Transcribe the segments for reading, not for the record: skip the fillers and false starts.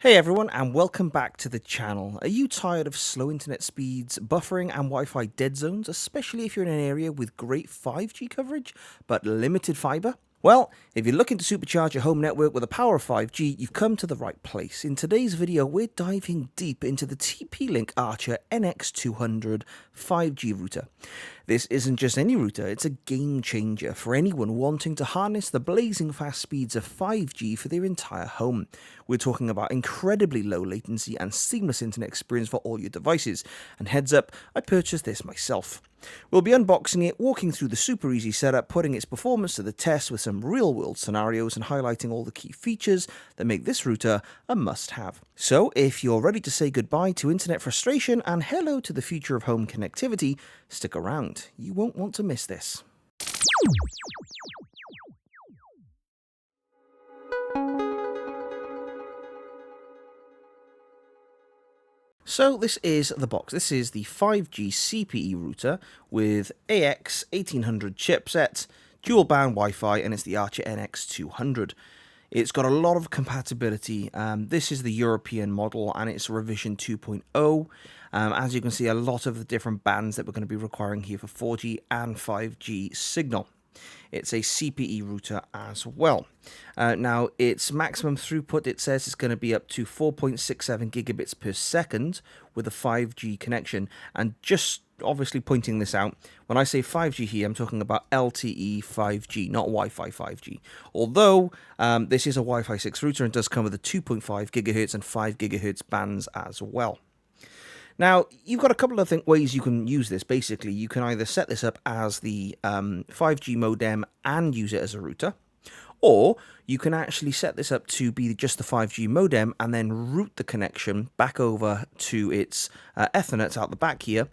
Hey everyone, and welcome back to the channel. Are you tired of slow internet speeds, buffering and Wi-Fi dead zones, especially if you're in an area with great 5G coverage but limited fiber? Well, if you're looking to supercharge your home network with the power of 5G, you've come to the right place. In today's video, we're diving deep into the TP-Link Archer NX200 5G router. This isn't just any router, it's a game changer for anyone wanting to harness the blazing fast speeds of 5G for their entire home. We're talking about incredibly low latency and seamless internet experience for all your devices. And heads up, I purchased this myself. We'll be unboxing it, walking through the super easy setup, putting its performance to the test with some real-world scenarios and highlighting all the key features that make this router a must-have. So if you're ready to say goodbye to internet frustration and hello to the future of home connectivity, stick around. You won't want to miss this. So this is the box. This is the 5G CPE router with AX 1800 chipset, dual band Wi-Fi, and it's the Archer NX200. It's got a lot of compatibility. This is the European model and it's revision 2.0. As you can see, a lot of the different bands that we're going to be requiring here for 4G and 5G signal. It's a CPE router as well. Now, its maximum throughput, it says, is going to be up to 4.67 gigabits per second with a 5G connection. And just obviously pointing this out, when I say 5G here, I'm talking about LTE 5G, not Wi-Fi 5G. Although this is a Wi-Fi 6 router and does come with a 2.5 gigahertz and 5 gigahertz bands as well. Now, you've got a couple of ways you can use this. Basically, you can either set this up as the 5G modem and use it as a router, or you can actually set this up to be just the 5G modem and then route the connection back over to its Ethernet out the back here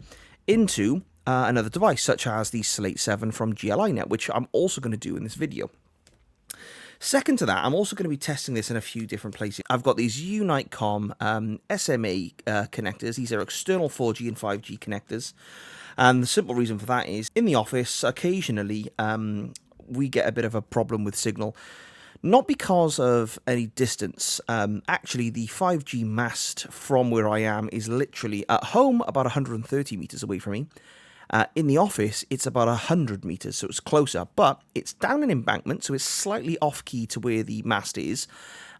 into another device, such as the Slate 7 from GL.iNet, which I'm also going to do in this video. Second to that, I'm also going to be testing this in a few different places. I've got these Unitecom SMA connectors. These are external 4G and 5G connectors. And the simple reason for that is, in the office, occasionally, we get a bit of a problem with signal. Not because of any distance. Actually, the 5G mast from where I am is literally at home about 130 meters away from me. In the office, it's about 100 meters, so it's closer, but it's down an embankment, so it's slightly off-key to where the mast is,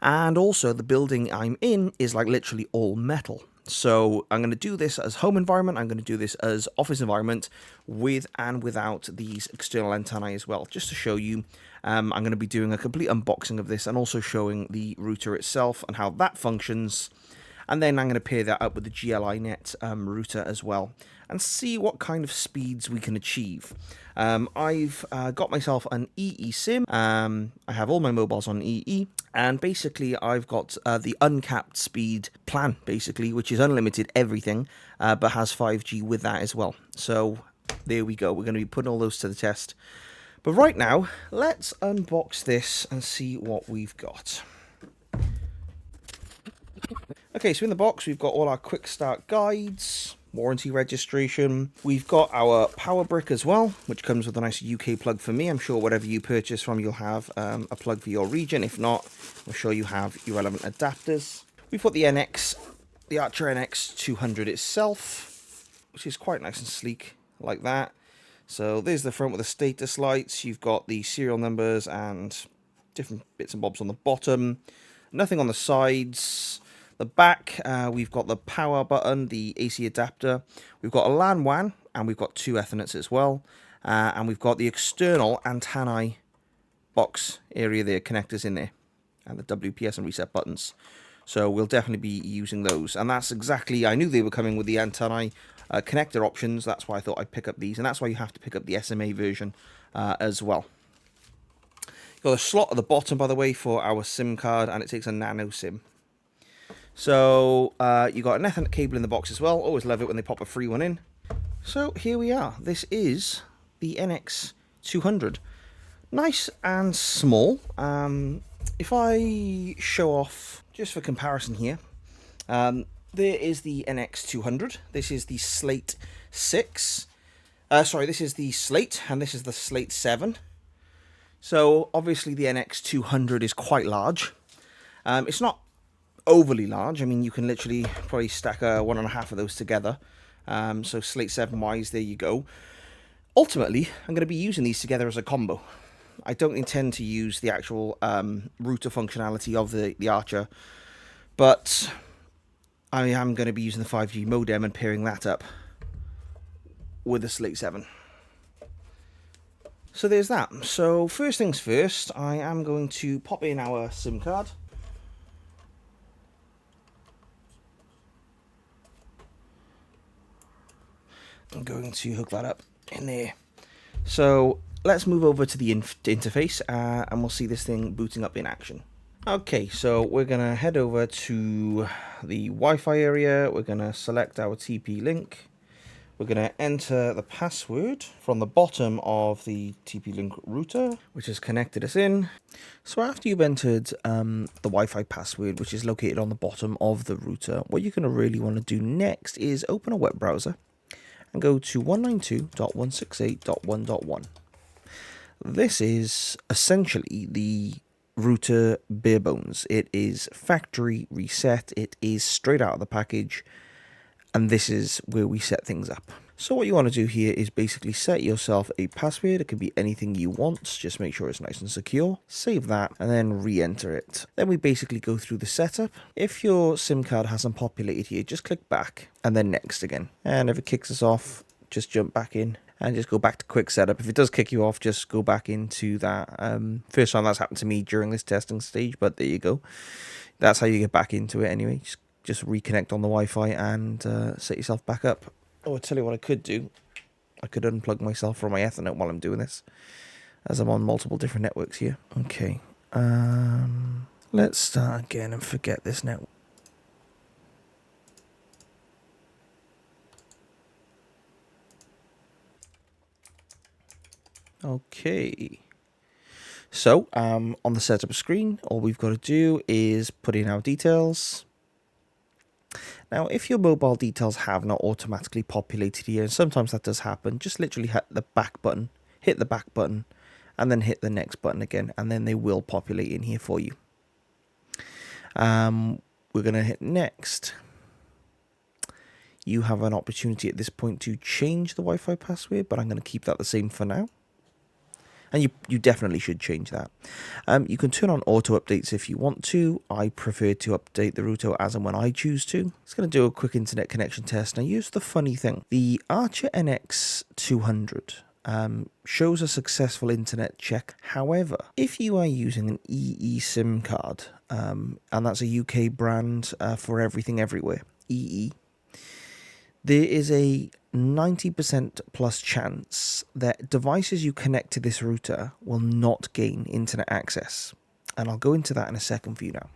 and also the building I'm in is like literally all metal. So I'm going to do this as home environment, I'm going to do this as office environment, with and without these external antennae as well, just to show you. I'm going to be doing a complete unboxing of this and also showing the router itself and how that functions. And then I'm going to pair that up with the GL.iNet router as well and see what kind of speeds we can achieve. I've got myself an EE SIM. I have all my mobiles on EE. And basically, I've got the uncapped speed plan, basically, which is unlimited everything, but has 5G with that as well. So there we go. We're going to be putting all those to the test. But right now, let's unbox this and see what we've got. Okay, so in the box, we've got all our quick start guides, warranty registration. We've got our power brick as well, which comes with a nice UK plug for me. I'm sure whatever you purchase from, you'll have a plug for your region. If not, I'm sure you have your relevant adapters. We've got the Archer NX200 itself, which is quite nice and sleek, like that. So there's the front with the status lights. You've got the serial numbers and different bits and bobs on the bottom. Nothing on the sides. The back, we've got the power button, the AC adapter. We've got a LAN WAN, and we've got two Ethernets as well. And we've got the external antennae box area there, connectors in there, and the WPS and reset buttons. So we'll definitely be using those. And that's exactly, I knew they were coming with the antennae connector options. That's why I thought I'd pick up these. And that's why you have to pick up the SMA version as well. Got a slot at the bottom, by the way, for our SIM card, and it takes a nano SIM. So you got an Ethernet cable in the box as well. Always love it when they pop a free one in. So here we are. This is the NX200. Nice and small. If I show off, just for comparison here, there is the NX200. This is the Slate 6. This is the Slate, and this is the Slate 7. So obviously the NX200 is quite large. It's not overly large. I mean, you can literally probably stack one and a half of those together. So Slate 7Ys, there you go. Ultimately, I'm going to be using these together as a combo. I don't intend to use the actual router functionality of the Archer, but I am going to be using the 5G modem and pairing that up with the Slate 7. So there's that. So first things first, I am going to pop in our SIM card. I'm going to hook that up in there. So let's move over to the interface and we'll see this thing booting up in action. Okay, so we're going to head over to the Wi-Fi area. We're going to select our TP-Link. We're going to enter the password from the bottom of the TP-Link router, which has connected us in. So after you've entered the Wi-Fi password, which is located on the bottom of the router, what you're going to really want to do next is open a web browser and go to 192.168.1.1. This is essentially the router bare bones. It is factory reset. It is straight out of the package. And this is where we set things up. So what you want to do here is basically set yourself a password. It can be anything you want. Just make sure it's nice and secure. Save that and then re-enter it. Then we basically go through the setup. If your SIM card hasn't populated here, just click back and then next again. And if it kicks us off, just jump back in and just go back to quick setup. If it does kick you off, just go back into that. First time that's happened to me during this testing stage, but there you go. That's how you get back into it anyway. Just reconnect on the Wi-Fi and set yourself back up. Oh, I'll tell you what I could do. I could unplug myself from my Ethernet while I'm doing this, as I'm on multiple different networks here. Okay. Let's start again and forget this network. Okay. So, on the setup screen, all we've got to do is put in our details. Now, if your mobile details have not automatically populated here, and sometimes that does happen, just literally hit the back button, and then hit the next button again, and then they will populate in here for you. We're going to hit next. You have an opportunity at this point to change the Wi-Fi password, but I'm going to keep that the same for now. And you definitely should change that. You can turn on auto updates if you want to. I prefer to update the router as and when I choose to. It's going to do a quick internet connection test. Now, here's the funny thing. The Archer NX200 shows a successful internet check. However, if you are using an EE SIM card, and that's a UK brand for everything everywhere, EE, there is a 90% plus chance that devices you connect to this router will not gain internet access. And I'll go into that in a second for you now.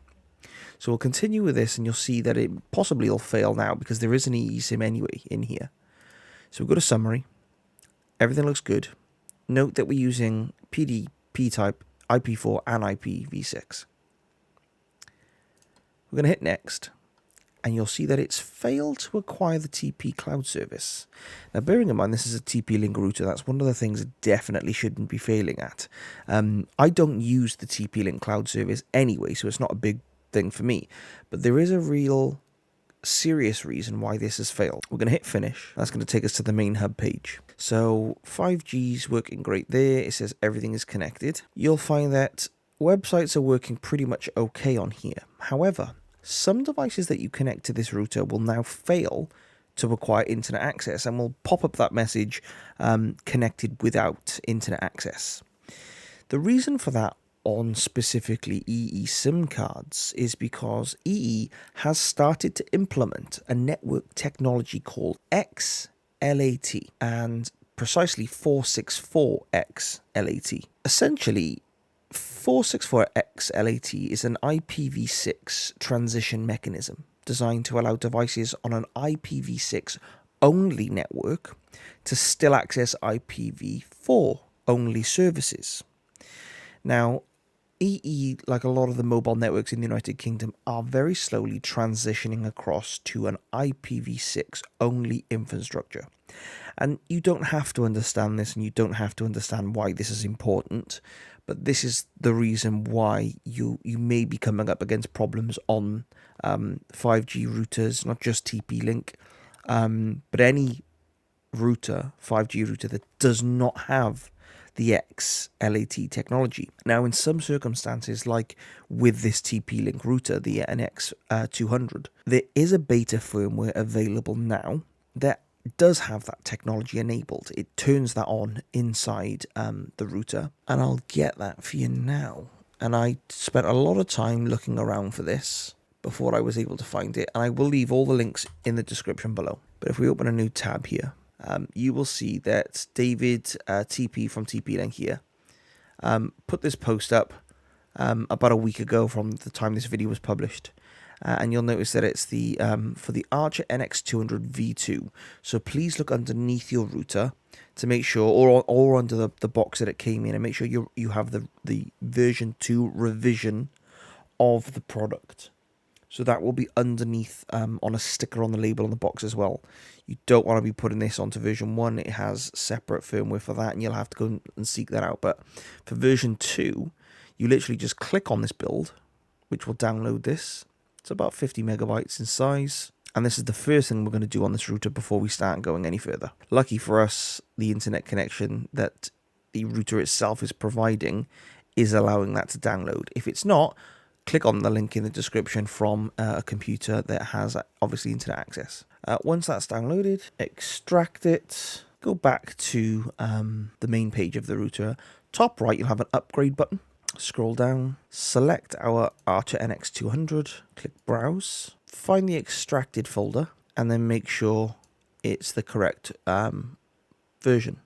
So we'll continue with this and you'll see that it possibly will fail now because there is an eSIM anyway in here. So we've got a summary. Everything looks good. Note that we're using PD, P-type, IP4 and IPv6. We're going to hit next. And you'll see that it's failed to acquire the TP cloud service. Now, bearing in mind this is a TP-Link router, that's one of the things it definitely shouldn't be failing at. I don't use the TP-Link cloud service anyway, so it's not a big thing for me. But there is a real serious reason why this has failed. We're going to hit finish. That's going to take us to the main hub page. So 5G's working great there. It says everything is connected. You'll find that websites are working pretty much okay on here. However, some devices that you connect to this router will now fail to acquire internet access and will pop up that message connected without internet access. The reason for that on specifically EE SIM cards is because EE has started to implement a network technology called XLAT and precisely 464XLAT. Essentially, 464XLAT is an IPv6 transition mechanism designed to allow devices on an IPv6 only network to still access IPv4 only services. Now, EE, like a lot of the mobile networks in the United Kingdom, are very slowly transitioning across to an IPv6 only infrastructure. And you don't have to understand this, and you don't have to understand why this is important, but this is the reason why you may be coming up against problems on 5G routers, not just TP-Link, but any router, 5G router that does not have the XLAT technology. Now, in some circumstances, like with this TP-Link router, the NX200, there is a beta firmware available now that does have that technology enabled. It turns that on inside the router, and I'll get that for you now. And I spent a lot of time looking around for this before I was able to find it, and I will leave all the links in the description below. But if we open a new tab here, you will see that David TP from TP-Link here put this post up about a week ago from the time this video was published. And you'll notice that it's the for the Archer NX200 V2. So please look underneath your router to make sure, or under the box that it came in, and make sure you have the version 2 revision of the product. So that will be underneath on a sticker on the label on the box as well. You don't want to be putting this onto version 1. It has separate firmware for that, and you'll have to go and seek that out. But for version 2, you literally just click on this build, which will download this. It's about 50 megabytes in size. And this is the first thing we're going to do on this router before we start going any further. Lucky for us, the internet connection that the router itself is providing is allowing that to download. If it's not, click on the link in the description from a computer that has obviously internet access. Once that's downloaded, extract it, go back to the main page of the router. Top right, you'll have an upgrade button. Scroll down, select our Archer NX200, click Browse, find the extracted folder, and then make sure it's the correct version.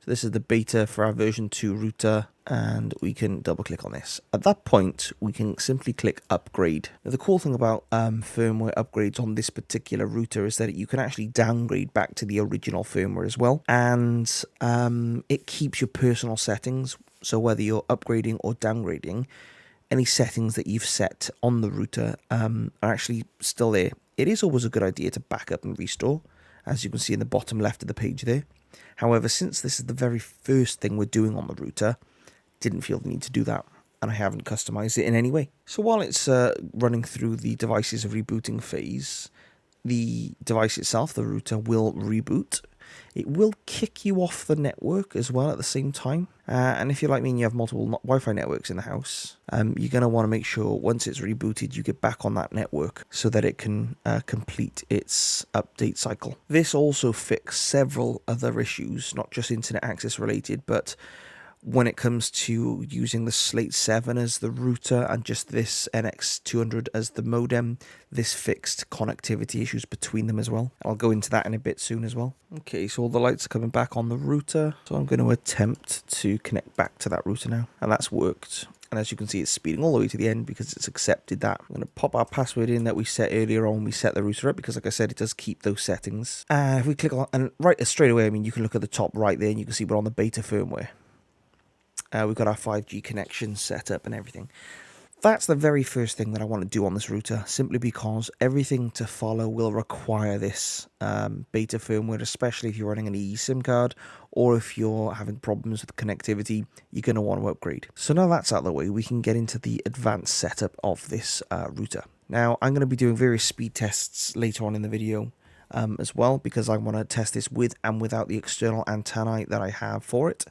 So this is the beta for our version 2 router, and we can double click on this. At that point, we can simply click Upgrade. Now, the cool thing about firmware upgrades on this particular router is that you can actually downgrade back to the original firmware as well, and it keeps your personal settings. So whether you're upgrading or downgrading, any settings that you've set on the router are actually still there. It is always a good idea to back up and restore, as you can see in the bottom left of the page there. However, since this is the very first thing we're doing on the router, didn't feel the need to do that, and I haven't customized it in any way. So while it's running through the device's rebooting phase, the device itself, the router, will reboot. It will kick you off the network as well at the same time. And if you're like me and you have multiple Wi-Fi networks in the house, you're going to want to make sure once it's rebooted, you get back on that network so that it can complete its update cycle. This also fixed several other issues, not just internet access related, but when it comes to using the Slate 7 as the router and just this NX200 as the modem, this fixed connectivity issues between them as well. I'll go into that in a bit soon as well. Okay, so all the lights are coming back on the router. So I'm going to attempt to connect back to that router now. And that's worked. And as you can see, it's speeding all the way to the end because it's accepted that. I'm going to pop our password in that we set earlier on when we set the router up, because like I said, it does keep those settings. And if we click on, and right straight away, I mean, you can look at the top right there and you can see we're on the beta firmware. We've got our 5G connection set up and everything. That's the very first thing that I want to do on this router, simply because everything to follow will require this beta firmware, especially if you're running an eSIM card or if you're having problems with connectivity, you're going to want to upgrade. So now that's out of the way, we can get into the advanced setup of this router. Now, I'm going to be doing various speed tests later on in the video as well, because I want to test this with and without the external antennae that I have for it.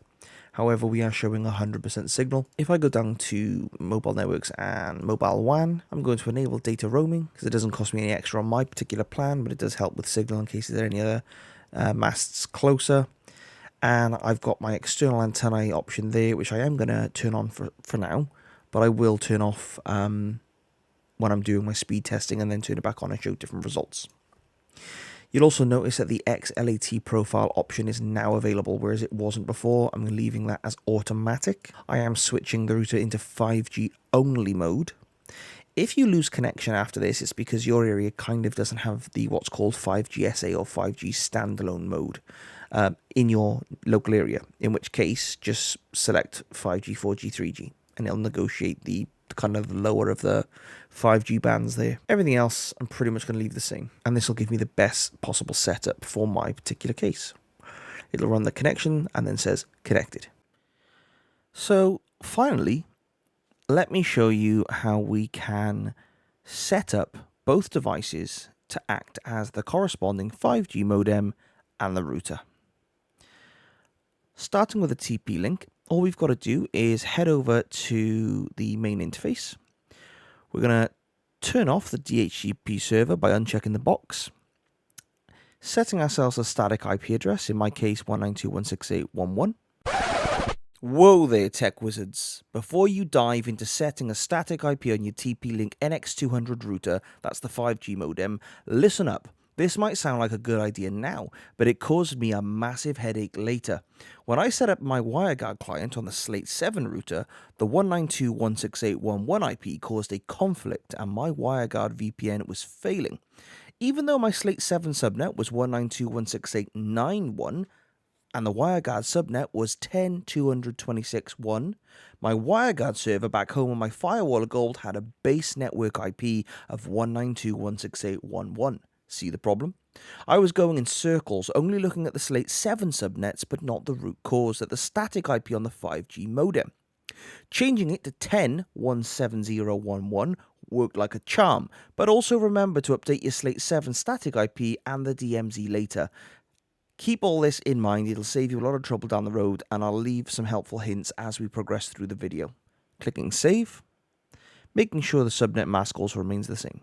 However, we are showing 100% signal. If I go down to mobile networks and mobile WAN, I'm going to enable data roaming because it doesn't cost me any extra on my particular plan, but it does help with signal in case there are any other masts closer. And I've got my external antennae option there, which I am going to turn on for now, but I will turn off when I'm doing my speed testing and then turn it back on and show different results. You'll also notice that the XLAT profile option is now available, whereas it wasn't before. I'm leaving that as automatic. I am switching the router into 5G only mode. If you lose connection after this, it's because your area kind of doesn't have the what's called 5G SA or 5G standalone mode in your local area, in which case just select 5G, 4G, 3G. and it'll negotiate the kind of lower of the 5G bands there. Everything else I'm pretty much going to leave the same, and this will give me the best possible setup for my particular case. It'll run the connection and then says connected. So finally, let me show you how we can set up both devices to act as the corresponding 5G modem and the router. Starting with a TP-Link, all we've got to do is head over to the main interface. We're going to turn off the DHCP server by unchecking the box, setting ourselves a static IP address, in my case 192.168.1.1. Whoa there, tech wizards. Before you dive into setting a static IP on your TP-Link NX200 router, that's the 5G modem, listen up. This might sound like a good idea now, but it caused me a massive headache later. When I set up my WireGuard client on the Slate 7 router, the 192.168.1.1 IP caused a conflict and my WireGuard VPN was failing. Even though my Slate 7 subnet was 192.168.9.1, and the WireGuard subnet was 10.226.1, my WireGuard server back home on my firewall of gold had a base network IP of 192.168.1.1. See the problem? I was going in circles, only looking at the Slate 7 subnets, but not the root cause at the static IP on the 5G modem. Changing it to 10.170.1.1 worked like a charm, but also remember to update your Slate 7 static IP and the DMZ later. Keep all this in mind, it'll save you a lot of trouble down the road, and I'll leave some helpful hints as we progress through the video. Clicking save, making sure the subnet mask also remains the same.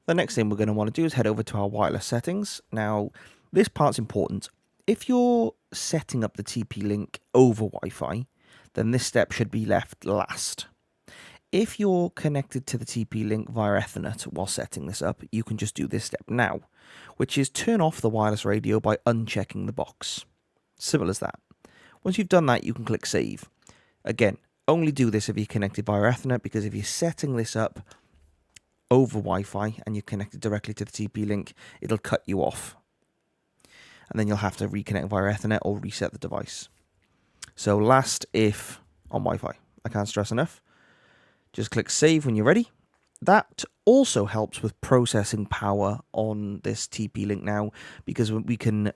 The next thing we're going to want to do is head over to our wireless settings. Now, this part's important. If you're setting up the TP-Link over Wi-Fi, then this step should be left last. If you're connected to the TP-Link via Ethernet while setting this up, you can just do this step now, which is turn off the wireless radio by unchecking the box. Simple as that. Once you've done that, you can click save. Again, only do this if you're connected via Ethernet, because if you're setting this up over Wi-Fi and you're connected directly to the TP-Link, it'll cut you off. And then you'll have to reconnect via Ethernet or reset the device. So last if on Wi-Fi. I can't stress enough. Just click save when you're ready. That also helps with processing power on this TP-Link now, because we can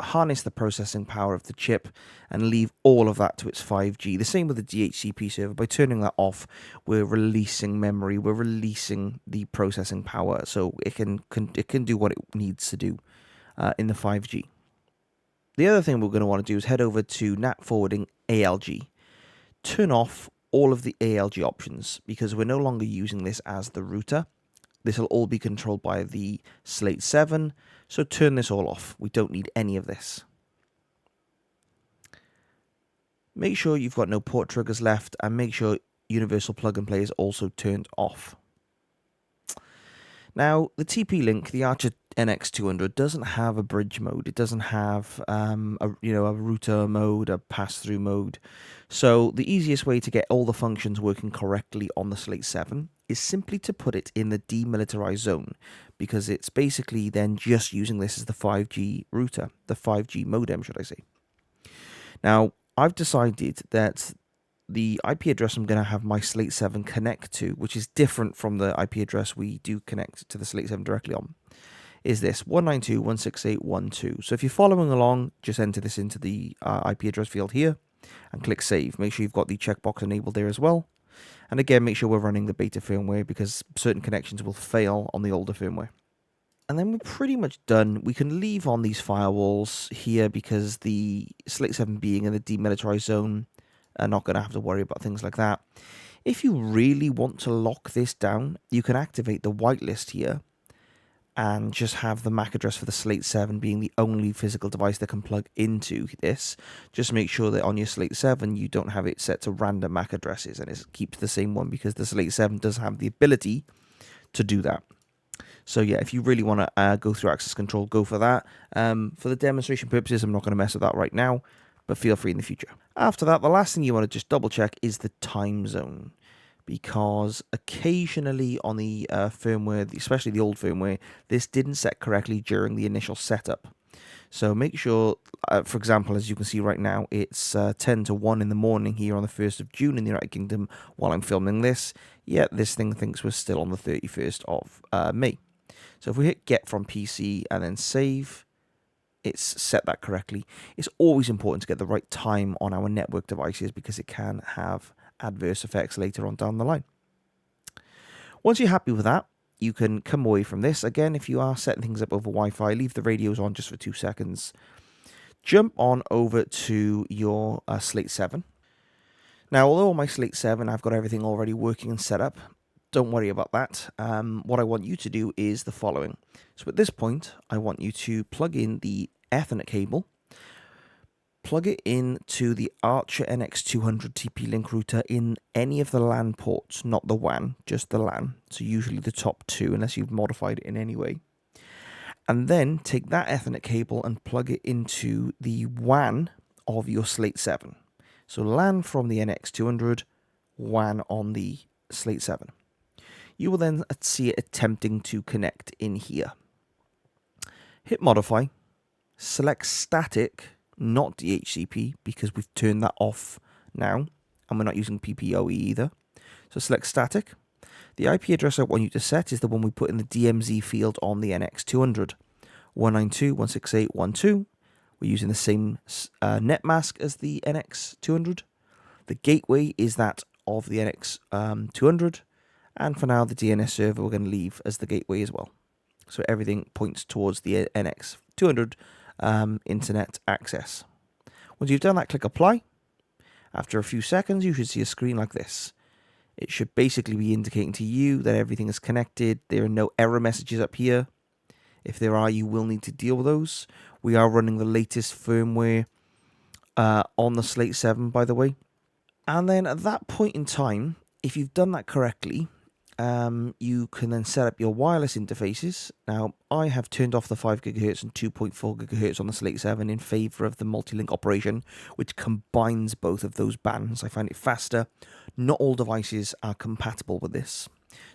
harness the processing power of the chip and leave all of that to its 5G. The same with the DHCP server. By turning that off, we're releasing memory, we're releasing the processing power, so it can do what it needs to do in the 5G. The other thing we're going to want to do is head over to NAT forwarding ALG. Turn off all of the ALG options, because we're no longer using this as the router. This will all be controlled by the Slate 7, so turn this all off. We don't need any of this. Make sure you've got no port triggers left, and make sure universal plug and play is also turned off. Now, the TP-Link, the Archer NX200, doesn't have a bridge mode. It doesn't have a router mode, a pass-through mode. So the easiest way to get all the functions working correctly on the Slate 7 is simply to put it in the demilitarized zone, because it's basically then just using this as the 5G router, the 5G modem, should I say. Now, I've decided that the IP address I'm going to have my Slate 7 connect to, which is different from the IP address we do connect to the Slate 7 directly on, is this 192.168.1.2. So if you're following along, just enter this into the IP address field here and click save. Make sure you've got the checkbox enabled there as well. And again, make sure we're running the beta firmware, because certain connections will fail on the older firmware. And then we're pretty much done. We can leave on these firewalls here, because the Slate 7 being in the demilitarized zone, are not going to have to worry about things like that. If you really want to lock this down, you can activate the whitelist here and just have the MAC address for the Slate 7 being the only physical device that can plug into this. Just make sure that on your Slate 7 you don't have it set to random MAC addresses and it keeps the same one, because the Slate 7 does have the ability to do that. So yeah, if you really want to go through access control, go for that. For the demonstration purposes, I'm not going to mess with that right now, but feel free in the future. After that, the last thing you want to just double check is the time zone, because occasionally on the firmware, especially the old firmware, this didn't set correctly during the initial setup. So make sure, for example, as you can see right now, it's 10 to 1 in the morning here on the 1st of June in the United Kingdom while I'm filming this. Yet this thing thinks we're still on the 31st of May. So if we hit get from PC and then save, it's set that correctly. It's always important to get the right time on our network devices because it can have adverse effects later on down the line. Once you're happy with that, you can come away from this. Again, if you are setting things up over Wi-Fi, leave the radios on just for 2 seconds. Jump on over to your Slate 7. Now, although on my Slate 7 I've got everything already working and set up, don't worry about that. What I want you to do is the following. So at this point, I want you to plug in the Ethernet cable, plug it into the Archer NX200 TP-Link router in any of the LAN ports, not the WAN, just the LAN. So usually the top 2, unless you've modified it in any way. And then take that Ethernet cable and plug it into the WAN of your Slate 7. So LAN from the NX200, WAN on the Slate 7. You will then see it attempting to connect in here. Hit modify, select static, not DHCP, because we've turned that off now, and we're not using PPOE either. So select static. The IP address I want you to set is the one we put in the DMZ field on the NX200, 192.168.1.2. We're using the same net mask as the NX200. The gateway is that of the NX200. And for now, the DNS server we're going to leave as the gateway as well. So everything points towards the NX200 internet access. Once you've done that, click apply. After a few seconds, you should see a screen like this. It should basically be indicating to you that everything is connected. There are no error messages up here. If there are, you will need to deal with those. We are running the latest firmware on the Slate 7, by the way. And then at that point in time, if you've done that correctly, you can then set up your wireless interfaces. Now, I have turned off the 5 GHz and 2.4 GHz on the Slate 7 in favor of the multi-link operation, which combines both of those bands. I find it faster. Not all devices are compatible with this,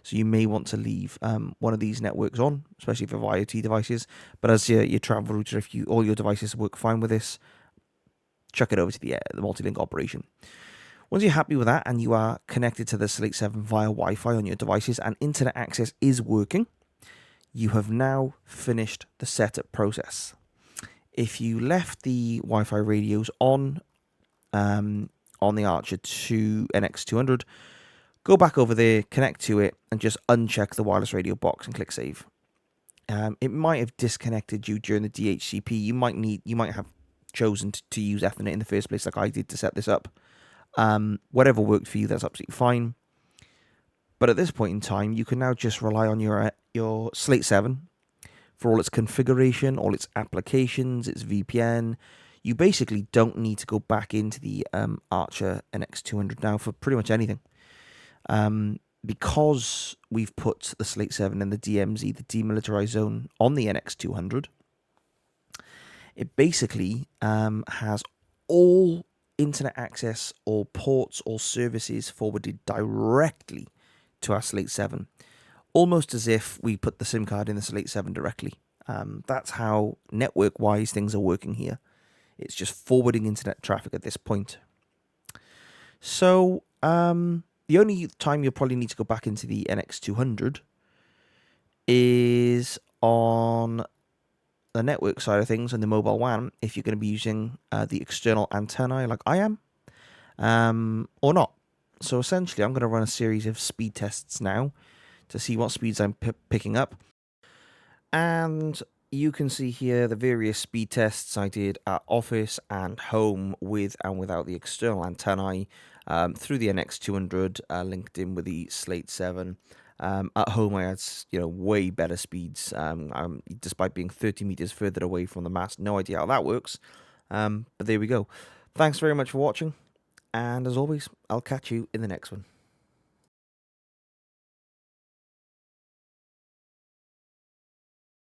so you may want to leave one of these networks on, especially for IoT devices. But as your travel router, if all your devices work fine with this, chuck it over to the multi-link operation. Once you're happy with that and you are connected to the Slate 7 via Wi-Fi on your devices and internet access is working, you have now finished the setup process. If you left the Wi-Fi radios on the Archer NX200, go back over there, connect to it, and just uncheck the wireless radio box and click save. It might have disconnected you during the DHCP. You might have chosen to use Ethernet in the first place, like I did to set this up. Whatever worked for you, that's absolutely fine. But at this point in time, you can now just rely on your Slate 7 for all its configuration, all its applications, its VPN. You basically don't need to go back into the Archer NX200 now for pretty much anything. Because we've put the Slate 7 in the DMZ, the demilitarized zone, on the NX200, it basically has all internet access, all ports, all services forwarded directly to our Slate 7, almost as if we put the SIM card in the Slate 7 directly. That's how network-wise things are working here. It's just forwarding internet traffic at this point. So the only time you'll probably need to go back into the NX200 is on the network side of things and the mobile WAN, if you're going to be using the external antennae like I am, or not. So essentially, I'm going to run a series of speed tests now to see what speeds I'm picking up. And you can see here the various speed tests I did at office and home with and without the external antennae through the NX200 linked in with the Slate 7. At home, I had way better speeds, despite being 30 meters further away from the mast. No idea how that works, but there we go. Thanks very much for watching, and as always, I'll catch you in the next one.